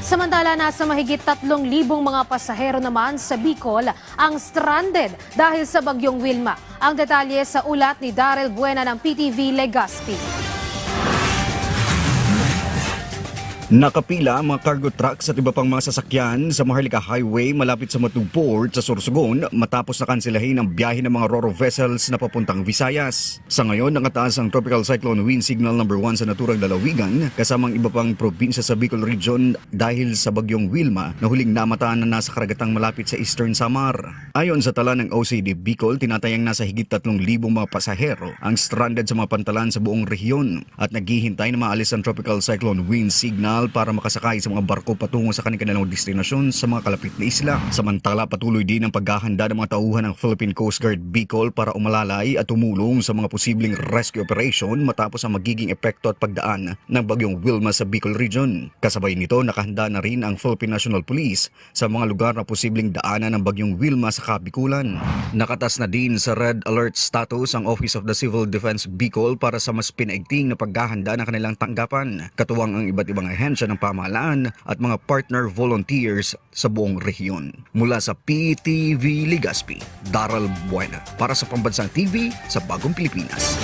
Samantala, nasa mahigit 3,000 mga pasahero naman sa Bicol ang stranded dahil sa bagyong Wilma. Ang detalye sa ulat ni Daryl Buena ng PTV Legazpi. Nakapila ang mga cargo trucks at iba pang mga sasakyan sa Maharlika Highway malapit sa Matug Port sa Sorsogon matapos na kanselahin ang biyahe ng mga ro-ro vessels na papuntang Visayas. Sa ngayon, nakataas ang Tropical Cyclone Wind Signal number 1 sa naturang lalawigan kasama ang iba pang probinsya sa Bicol Region dahil sa bagyong Wilma na huling namataan na nasa karagatang malapit sa Eastern Samar. Ayon sa tala ng OCD Bicol, tinatayang nasa higit 3,000 mga pasahero ang stranded sa mga pantalan sa buong rehiyon at naghihintay na maalis ang Tropical Cyclone Wind Signal para makasakay sa mga barko patungo sa kanilang destinasyon sa mga kalapit na isla. Samantala, patuloy din ang paghahanda ng mga tauhan ng Philippine Coast Guard Bicol para umalalay at tumulong sa mga posibleng rescue operation matapos ang magiging epekto at pagdaan ng bagyong Wilma sa Bicol Region. Kasabay nito, nakahanda na rin ang Philippine National Police sa mga lugar na posibleng daanan ng bagyong Wilma sa Kabikulan. Nakatas na din sa red alert status ang Office of the Civil Defense Bicol para sa mas pinaigting na paghahanda ng kanilang tanggapan, katuwang ang iba't ibang ahensya ng pamahalaan at mga partner volunteers sa buong rehiyon. Mula sa PTV Legazpi, Daryl Buena para sa Pambansang TV sa Bagong Pilipinas.